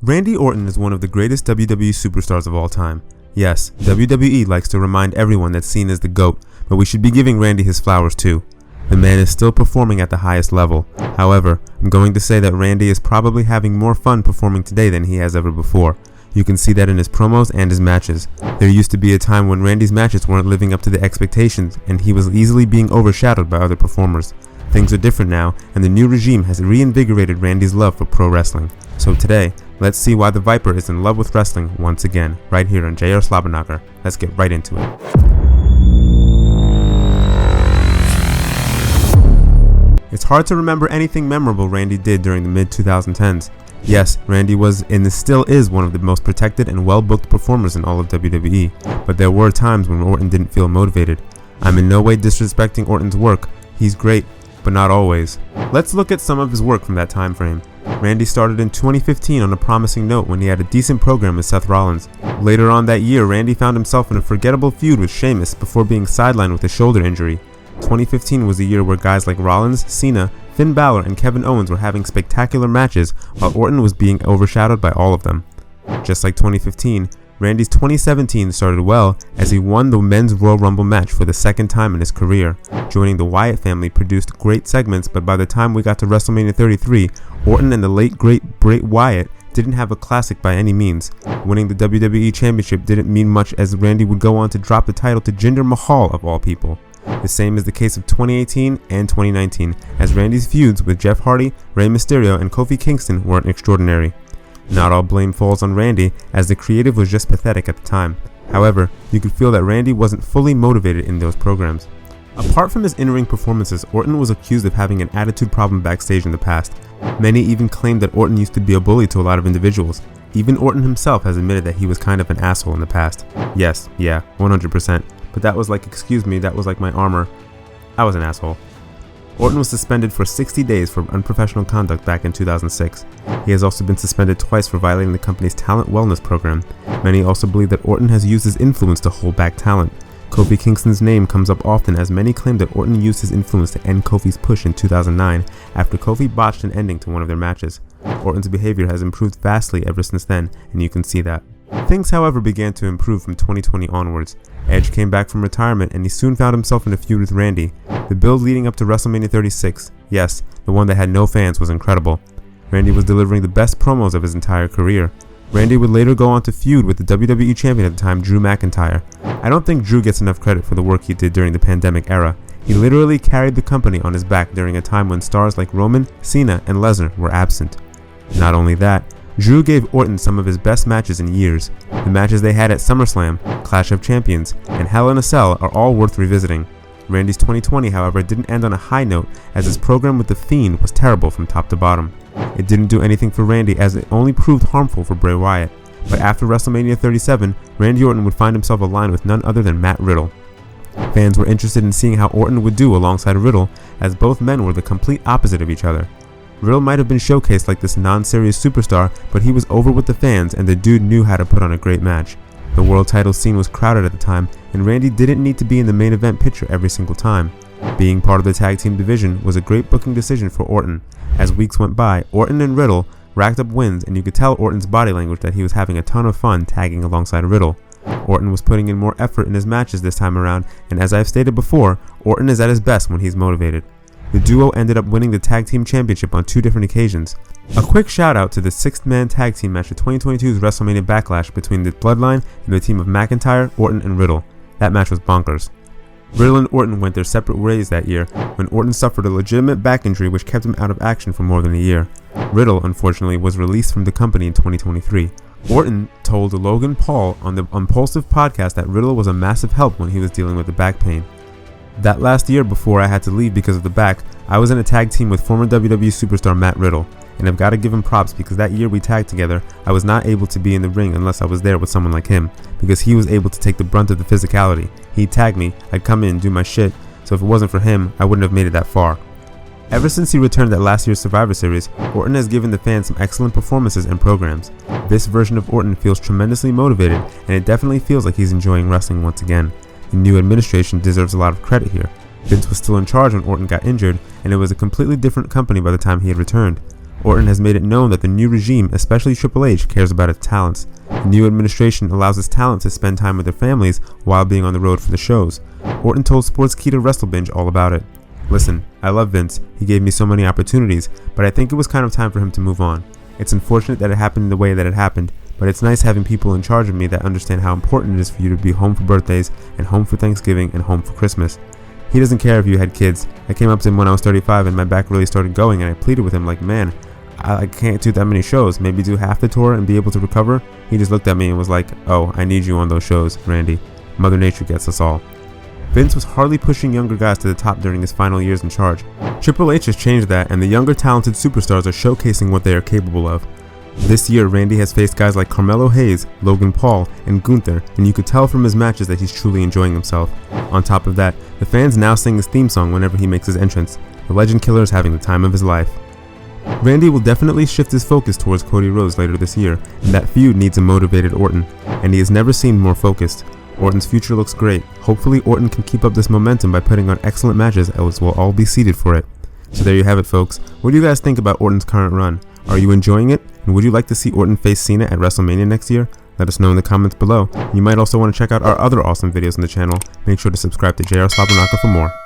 Randy Orton is one of the greatest WWE superstars of all time. Yes, WWE likes to remind everyone that Cena is the GOAT, but we should be giving Randy his flowers too. The man is still performing at the highest level. However, I'm going to say that Randy is probably having more fun performing today than he has ever before. You can see that in his promos and his matches. There used to be a time when Randy's matches weren't living up to the expectations and he was easily being overshadowed by other performers. Things are different now, and the new regime has reinvigorated Randy's love for pro wrestling. So today, let's see why the Viper is in love with wrestling once again, right here on JR Slobberknocker. Let's get right into it. It's hard to remember anything memorable Randy did during the mid-2010s. Yes, Randy was and still is one of the most protected and well-booked performers in all of WWE, but there were times when Orton didn't feel motivated. I'm in no way disrespecting Orton's work. He's great, but not always. Let's look at some of his work from that time frame. Randy started in 2015 on a promising note when he had a decent program with Seth Rollins. Later on that year, Randy found himself in a forgettable feud with Sheamus before being sidelined with a shoulder injury. 2015 was a year where guys like Rollins, Cena, Finn Balor, and Kevin Owens were having spectacular matches while Orton was being overshadowed by all of them. Just like 2015, Randy's 2017 started well as he won the Men's Royal Rumble match for the second time in his career. Joining the Wyatt family produced great segments, but by the time we got to WrestleMania 33, Orton and the late great Bray Wyatt didn't have a classic by any means. Winning the WWE Championship didn't mean much as Randy would go on to drop the title to Jinder Mahal of all people. The same is the case of 2018 and 2019, as Randy's feuds with Jeff Hardy, Rey Mysterio, and Kofi Kingston weren't extraordinary. Not all blame falls on Randy, as the creative was just pathetic at the time. However, you could feel that Randy wasn't fully motivated in those programs. Apart from his in-ring performances, Orton was accused of having an attitude problem backstage in the past. Many even claimed that Orton used to be a bully to a lot of individuals. Even Orton himself has admitted that he was kind of an asshole in the past. Yes, yeah, 100%. But that was like, excuse me, that was like my armor. I was an asshole. Orton was suspended for 60 days for unprofessional conduct back in 2006. He has also been suspended twice for violating the company's talent wellness program. Many also believe that Orton has used his influence to hold back talent. Kofi Kingston's name comes up often as many claim that Orton used his influence to end Kofi's push in 2009 after Kofi botched an ending to one of their matches. Orton's behavior has improved vastly ever since then, and you can see that. Things, however, began to improve from 2020 onwards. Edge came back from retirement and he soon found himself in a feud with Randy. The build leading up to WrestleMania 36, yes, the one that had no fans, was incredible. Randy was delivering the best promos of his entire career. Randy would later go on to feud with the WWE champion at the time, Drew McIntyre. I don't think Drew gets enough credit for the work he did during the pandemic era. He literally carried the company on his back during a time when stars like Roman, Cena, and Lesnar were absent. Not only that, Drew gave Orton some of his best matches in years. The matches they had at SummerSlam, Clash of Champions, and Hell in a Cell are all worth revisiting. Randy's 2020, however, didn't end on a high note as his program with The Fiend was terrible from top to bottom. It didn't do anything for Randy as it only proved harmful for Bray Wyatt. But after WrestleMania 37, Randy Orton would find himself aligned with none other than Matt Riddle. Fans were interested in seeing how Orton would do alongside Riddle, as both men were the complete opposite of each other. Riddle might have been showcased like this non-serious superstar, but he was over with the fans and the dude knew how to put on a great match. The world title scene was crowded at the time, and Randy didn't need to be in the main event picture every single time. Being part of the tag team division was a great booking decision for Orton. As weeks went by, Orton and Riddle racked up wins, and you could tell Orton's body language that he was having a ton of fun tagging alongside Riddle. Orton was putting in more effort in his matches this time around, and as I've stated before, Orton is at his best when he's motivated. The duo ended up winning the Tag Team Championship on 2 different occasions. A quick shout out to the 6th-man tag team match at 2022's WrestleMania Backlash between the Bloodline and the team of McIntyre, Orton, and Riddle. That match was bonkers. Riddle and Orton went their separate ways that year when Orton suffered a legitimate back injury which kept him out of action for more than a year. Riddle, unfortunately, was released from the company in 2023. Orton told Logan Paul on the Impulsive podcast that Riddle was a massive help when he was dealing with the back pain. That last year before I had to leave because of the back, I was in a tag team with former WWE superstar Matt Riddle, and I've got to give him props because that year we tagged together, I was not able to be in the ring unless I was there with someone like him, because he was able to take the brunt of the physicality. He'd tag me, I'd come in and do my shit, so if it wasn't for him, I wouldn't have made it that far. Ever since he returned at last year's Survivor Series, Orton has given the fans some excellent performances and programs. This version of Orton feels tremendously motivated, and it definitely feels like he's enjoying wrestling once again. The new administration deserves a lot of credit here. Vince was still in charge when Orton got injured, and it was a completely different company by the time he had returned. Orton has made it known that the new regime, especially Triple H, cares about its talents. The new administration allows its talent to spend time with their families while being on the road for the shows. Orton told Sportskeeda WrestleBinge all about it. "Listen, I love Vince. He gave me so many opportunities, but I think it was kind of time for him to move on. It's unfortunate that it happened the way that it happened, but it's nice having people in charge of me that understand how important it is for you to be home for birthdays and home for Thanksgiving and home for Christmas. He doesn't care if you had kids. I came up to him when I was 35 and my back really started going, and I pleaded with him like, man, I can't do that many shows, maybe do half the tour and be able to recover." He just looked at me and was like, "Oh, I need you on those shows, Randy. Mother Nature gets us all." Vince was hardly pushing younger guys to the top during his final years in charge. Triple H has changed that, and the younger talented superstars are showcasing what they are capable of. This year, Randy has faced guys like Carmelo Hayes, Logan Paul, and Gunther, and you could tell from his matches that he's truly enjoying himself. On top of that, the fans now sing his theme song whenever he makes his entrance. The Legend Killer is having the time of his life. Randy will definitely shift his focus towards Cody Rhodes later this year, and that feud needs a motivated Orton, and he has never seemed more focused. Orton's future looks great. Hopefully Orton can keep up this momentum by putting on excellent matches, else we'll all be seated for it. So there you have it, folks. What do you guys think about Orton's current run? Are you enjoying it? And would you like to see Orton face Cena at WrestleMania next year? Let us know in the comments below. You might also want to check out our other awesome videos on the channel. Make sure to subscribe to JR Slobberknocker for more.